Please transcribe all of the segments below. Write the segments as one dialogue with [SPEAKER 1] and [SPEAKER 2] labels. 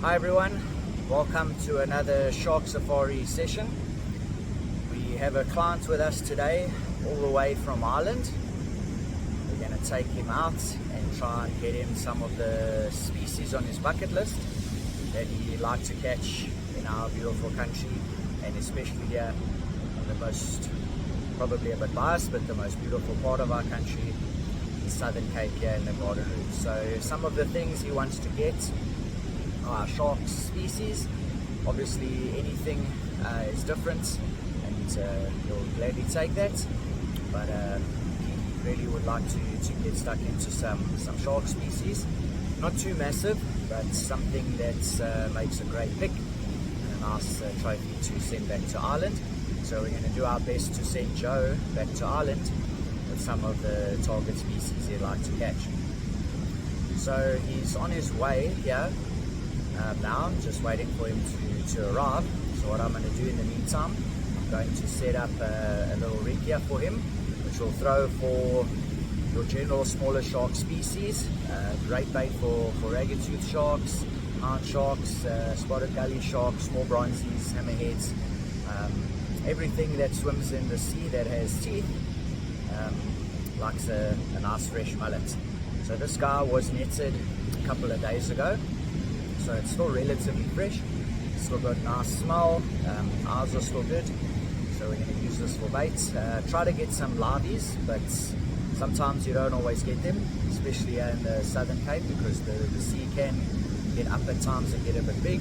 [SPEAKER 1] Hi everyone, welcome to another shark safari session. We have a client with us today all the way from Ireland. We're going to take him out and try and get him some of the species on his bucket list that he'd like to catch in our beautiful country, and especially here in the most, probably a bit biased, but the most beautiful part of our country, the Southern Cape here in the Garden Route. So some of the things he wants to get are shark species. Obviously anything is different, and he'll gladly take that, but he really would like to get stuck into some shark species. Not too massive, but something that makes a great pick and a nice trophy to send back to Ireland. So we're going to do our best to send Joe back to Ireland with some of the target species he'd like to catch. So he's on his way here now, just waiting for him to arrive. So what I'm going to do in the meantime, I'm going to set up a little rig here for him, which will throw for your general smaller shark species. Great bait for ragged-toothed sharks, hound sharks, spotted gully sharks, small bronzies, hammerheads, everything that swims in the sea that has teeth likes a nice fresh mullet. So this guy was netted a couple of days ago, so it's still relatively fresh, still got nice smell, eyes are still good. So we're going to use this for bait. Try to get some liveys, but sometimes you don't always get them, especially here in the Southern Cape, because the sea can get up at times and get a bit big.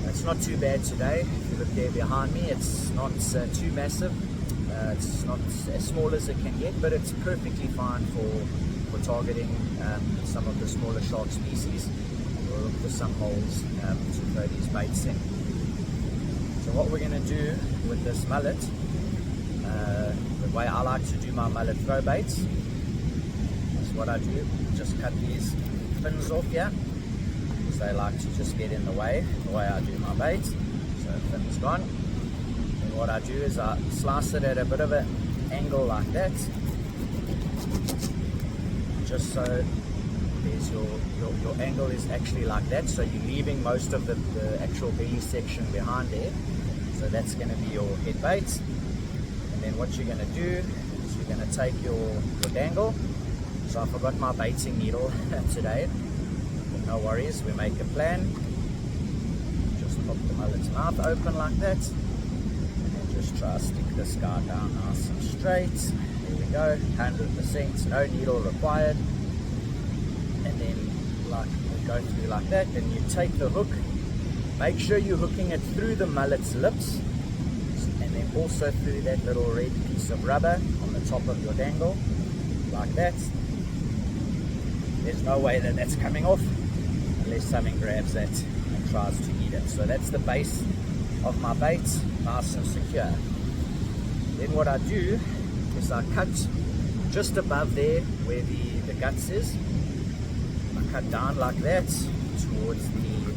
[SPEAKER 1] It's not too bad today. If you look there behind me, it's not too massive. It's not as small as it can get, but it's perfectly fine for targeting some of the smaller shark species. We'll look for some holes to throw these baits in. So what we're going to do with this mullet, the way I like to do my mullet throw baits, is what I do, just cut these fins off here, because they like to just get in the way I do my bait. So fin's gone. And what I do is I slice it at a bit of an angle like that, just so there's your angle is actually like that, so you're leaving most of the actual belly section behind there. So that's going to be your head bait. And then what you're going to do is you're going to take your dangle. So I forgot my baiting needle today, but no worries, we make a plan. Just pop the mullet's mouth open like that, and then just try to stick this guy down nice and straight. There we go, 100%, no needle required. And then like we go through like that, then you take the hook, make sure you're hooking it through the mullet's lips, and then also through that little red piece of rubber on the top of your dangle, like that. There's no way that that's coming off unless something grabs that and tries to eat it. So that's the base of my bait, nice and secure. Then what I do is I cut just above there where the guts is. I cut down like that towards the,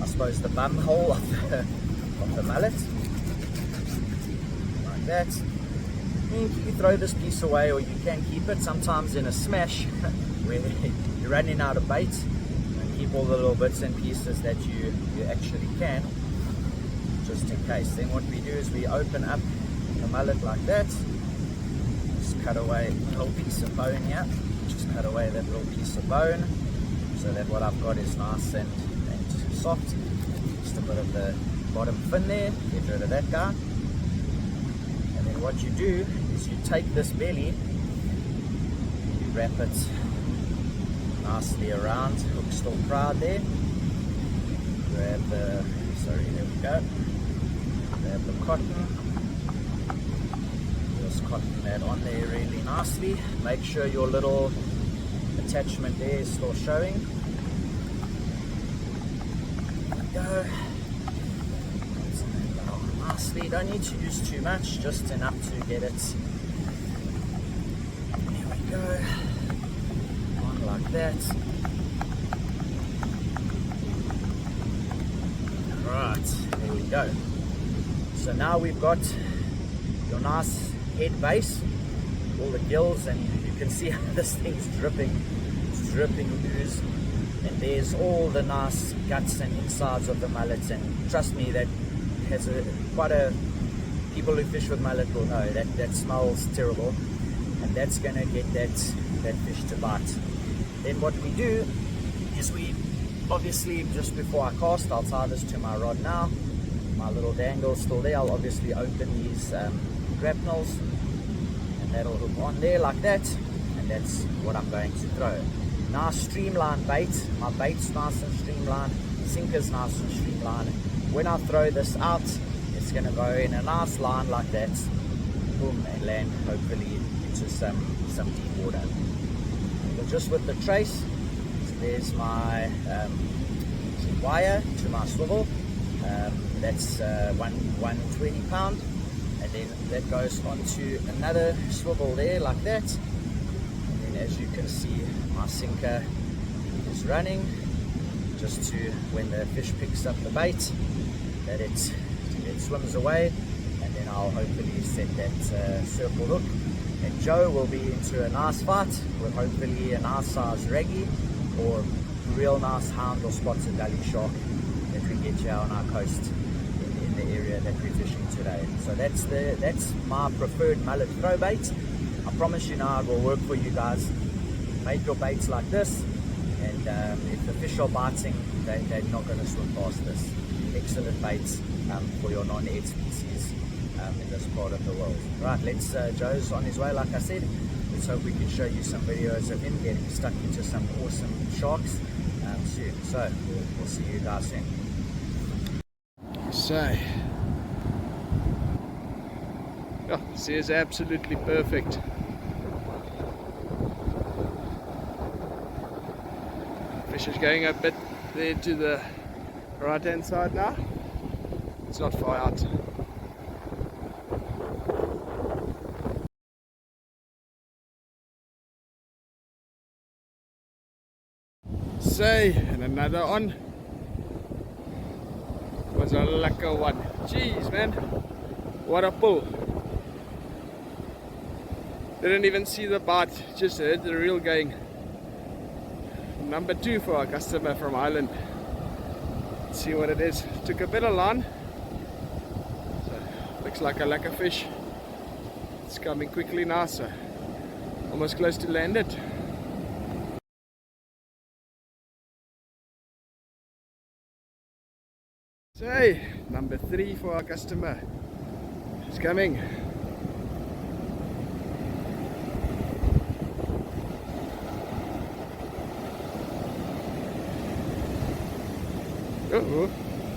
[SPEAKER 1] I suppose, the bum hole of the mullet, like that. You throw this piece away, or you can keep it. Sometimes in a smash where you're running out of bait, and keep all the little bits and pieces that you actually can, just in case. Then what we do is we open up the mullet like that, just cut away a little piece of bone here, just cut away that little piece of bone, so that what I've got is nice and soft. Just a bit of the bottom fin there, get rid of that guy. And then what you do is you take this belly, you wrap it nicely around, hook still proud there, grab the, sorry, there we go, grab the cotton, just cotton that on there really nicely, make sure your little attachment there is still showing. There we go. Nicely, don't need to use too much, just enough to get it. There we go. On like that. Right, there we go. So now we've got your nice head base, all the gills, and you can see how this thing's dripping. It's dripping ooze. and there's all the nice guts and insides of the mullet. And trust me, that has people who fish with mullet will know that smells terrible, and that's going to get that fish to bite. Then what we do is we obviously, just before I cast, I'll tie this to my rod now. My little dangle's still there. I'll obviously open these grapnels, and that'll hook on there like that, and that's what I'm going to throw. Nice streamlined bait. My bait's nice and streamlined, sinker's nice and streamlined. When I throw this out, it's going to go in a nice line like that, boom, and land hopefully into some deep water. So just with the trace, so there's my wire to my swivel. That's 120 pound, and then that goes onto another swivel there like that. And then as you can see, my sinker is running just to, when the fish picks up the bait, that it swims away, and then I'll hopefully set that circle hook, and Joe will be into a nice fight with hopefully a nice size raggy or real nice hound or spotted gully shark that we get here on our coast in the area that we're fishing today. So that's my preferred mullet throw bait. I promise you now it will work for you guys. Make your baits like this, and if the fish are biting, they're not going to swim past this. Excellent baits for your non-ed species in this part of the world. Right, Joe's on his way, like I said. Let's hope we can show you some videos of him getting stuck into some awesome sharks soon. So we'll see you guys soon.
[SPEAKER 2] So, this is absolutely perfect. Fish is going a bit there to the right hand side now. It's not far out. Say, and another on. Was a lekker one. Jeez, man, what a pull. Didn't even see the bite, just heard the reel going. Number 2 for our customer from Ireland. Let's see what it is. Took a bit of line, so looks like a lekker fish. It's coming quickly now, so almost close to land it. So, number 3 for our customer. It's coming. Oh,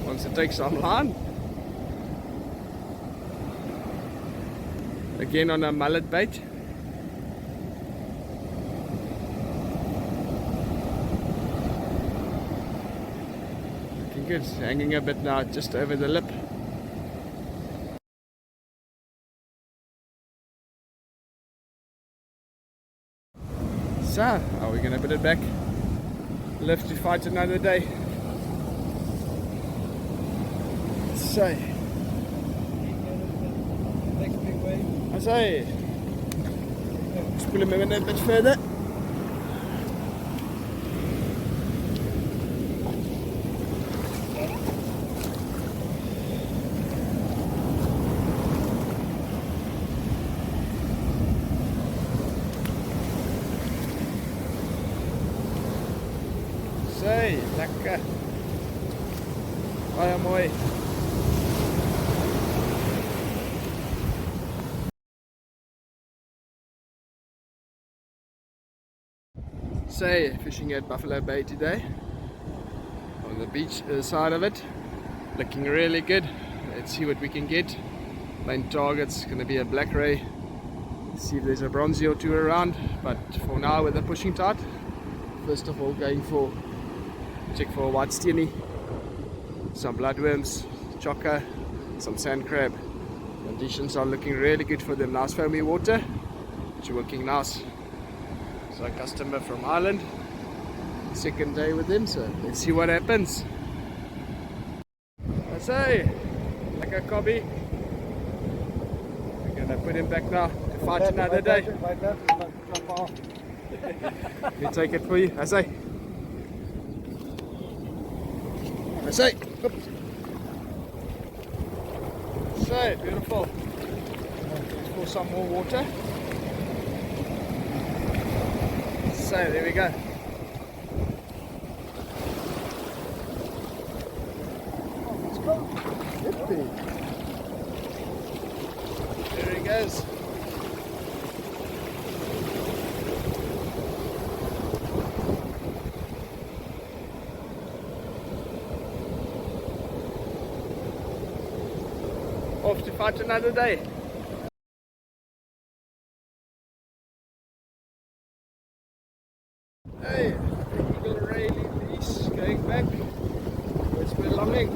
[SPEAKER 2] wants to take some line. Again on a mullet bait. Looking good, it's hanging a bit now, just over the lip. So, are we gonna put it back? Live to fight another day. So, I say, just pull him in a bit further. Say, lekker. Baie mooi. Say, fishing at Buffalo Bay today on the beach side of it, looking really good. Let's see what we can get. Main target's going to be a black ray. Let's see if there's a bronzy or two around, but for now with the pushing tide, first of all going for check for a white steenie, some bloodworms, chocker, some sand crab. Conditions are looking really good for the nice foamy water, which are working nice. So a customer from Ireland, second day with him, so let's see what happens. I say, like a cobby. We're gonna put him back now to fight another day. Let me take it for you, I say. say. Oops. So beautiful. Let's pour some more water. So there we go. Let's go. Yippee. There he goes. Off to fight another day. Hey, the eagle ray leash going back where it's belonging.